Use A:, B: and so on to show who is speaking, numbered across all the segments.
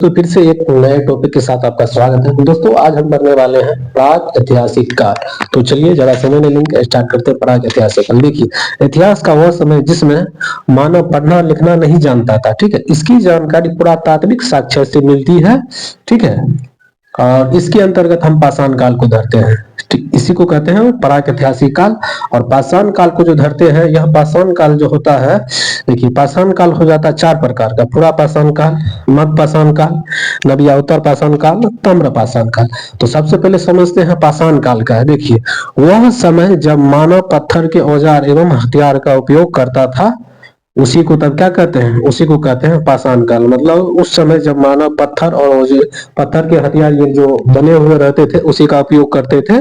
A: तो फिर से एक नए टॉपिक के साथ आपका स्वागत है दोस्तों। आज हम पढ़ने वाले हैं प्राक ऐतिहासिक काल। तो चलिए जरा समय लिंक स्टार्ट करते हैं। प्राक ऐतिहासिक काल, देखिए इतिहास का वह समय जिसमें मानव पढ़ना लिखना नहीं जानता था, ठीक है। इसकी जानकारी पुरातात्विक साक्ष्य से मिलती है, ठीक है। और इसके अंतर्गत हम पाषाण काल को धरते हैं, इसी को कहते हैं प्रागैतिहासिक काल। और पाषाण काल को जो धरते हैं, यह पाषाण काल जो होता है, देखिए पाषाण काल हो जाता है चार प्रकार का: पूरा पाषाण काल, मध्य पाषाण काल, नव्यावतर पाषाण काल, ताम्र पाषाण काल। तो सबसे पहले समझते हैं पाषाण काल का है। देखिए वह समय जब मानव पत्थर के औजार एवं हथियार का उपयोग करता था, उसी को तब क्या कहते हैं, उसी को कहते हैं पाषाण काल। मतलब उस समय जब मानव पत्थर और पत्थर के हथियार ये जो बने हुए रहते थे उसी का उपयोग करते थे,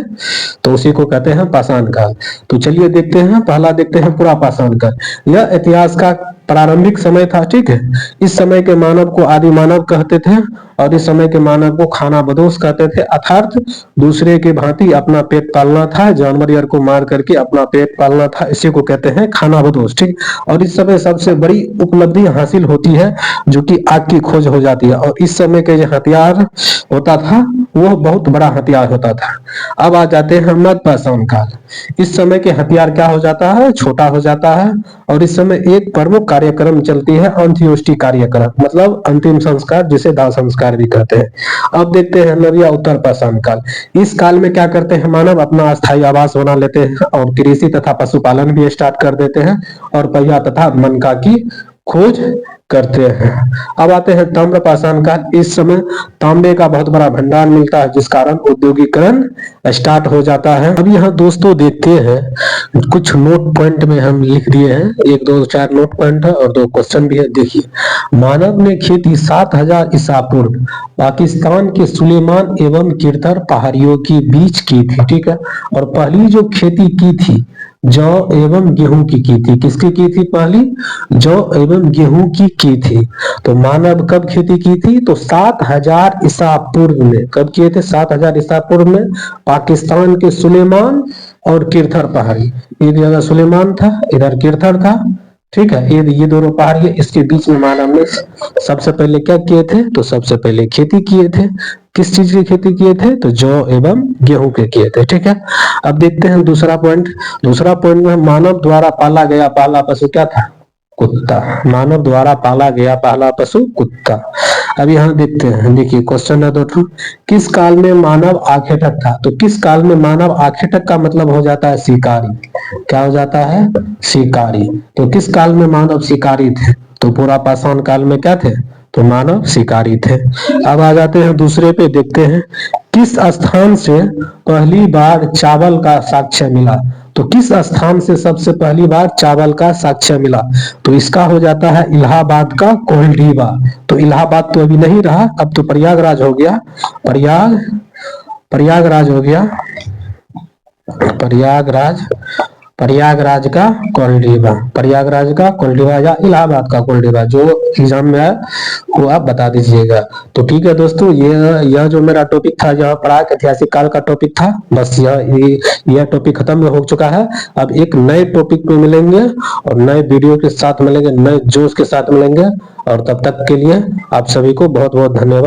A: तो उसी को कहते हैं पाषाण काल। तो चलिए देखते हैं, पहला देखते हैं पूरा पाषाण काल। यह इतिहास का प्रारंभिक समय था, ठीक है। इस समय के मानव को आदि मानव कहते थे और इस समय के मानव को खानाबदोश कहते थे, अर्थात दूसरे के भांति अपना पेट पालना था, जानवर को मार करके अपना पेट पालना था, इसी को कहते हैं खानाबदोश, ठीक। और इस समय सबसे बड़ी उपलब्धि हासिल होती है जो कि आग की खोज हो जाती है। और इस समय के जो हथियार होता था वो बहुत बड़ा हथियार होता था। अब आ जाते हैं मध्य पाषाण काल। इस समय के हथियार क्या हो जाता है, छोटा हो जाता है। और इस समय एक प्रमुख कार्यक्रम चलती है अंत्योष्टि कार्यक्रम, मतलब अंतिम संस्कार, जिसे दाह संस्कार भी कहते हैं। अब देखते हैं नव्यावतर पाषाण काल। इस काल में क्या करते हैं, मानव अपना अस्थायी आवास बना लेते हैं और कृषि तथा पशुपालन भी स्टार्ट कर देते हैं और पहिया तथा मनका की खोज करते हैं। अब आते हैं ताम्र पाषाण काल। इस समय तांबे का बहुत बड़ा भंडार मिलता है, जिस कारण औद्योगिकरण स्टार्ट हो जाता है। अब यहाँ दोस्तों देखते हैं कुछ नोट पॉइंट में हम लिख दिए हैं, एक दो चार नोट पॉइंट है और दो क्वेश्चन भी है। देखिए मानव ने खेती 7000 ईसा पूर्व पाकिस्तान के सुलेमान एवं किरथर पहाड़ियों के बीच की थी, ठीक है। और पहली जो खेती की थी जौ एवं गेहूं की थी। किसकी की थी, पहली जौ एवं गेहूं की थी। तो मानव कब खेती की थी, तो 7000 ईसा पूर्व में। कब किए थे, 7000 ईसा पूर्व में पाकिस्तान के सुलेमान और किरथर पहाड़ी। इधर सुलेमान था, इधर किरथर था, ठीक है। ये दोनों पहाड़ी है, इसके बीच में मानव ने सबसे पहले क्या किए थे, तो सबसे पहले खेती किए थे। किस चीज की खेती किए थे, तो जौ एवं गेहूं के किए थे, ठीक है। अब देखते हैं दूसरा पॉइंट। दूसरा पॉइंट में मानव द्वारा पाला गया पहला पशु क्या था, कुत्ता। मानव द्वारा पाला गया पहला पशु कुत्ता। अब यहाँ देखते हैं, देखिए क्वेश्चन है दो। किस काल में मानव आखेटक था, तो किस काल में मानव आखेटक का मतलब हो जाता है शिकारी। क्या हो जाता है, शिकारी। तो किस काल में मानव शिकारी थे, तो पूरा पाषाण काल में क्या थे, तो मानव शिकारी थे। अब आ जाते हैं दूसरे पे, देखते हैं किस स्थान से पहली बार चावल का साक्ष्य मिला। तो किस स्थान से सबसे पहली बार चावल का साक्ष्य मिला, तो इसका हो जाता है इलाहाबाद का कोल्डीबा। तो इलाहाबाद तो अभी नहीं रहा, अब तो प्रयागराज हो गया। प्रयागराज हो गया, प्रयागराज का कोल्डीबा, प्रयागराज का कोल्डीबा या इलाहाबाद का कोल्डीबा, जो एग्जाम में है वो आप बता दीजिएगा। तो ठीक है दोस्तों, यह जो मेरा टॉपिक था, यह प्राक ऐतिहासिक काल का टॉपिक था। बस यह टॉपिक खत्म हो चुका है। अब एक नए टॉपिक पे मिलेंगे और नए वीडियो के साथ मिलेंगे, नए जोश के साथ मिलेंगे। और तब तक के लिए आप सभी को बहुत बहुत धन्यवाद।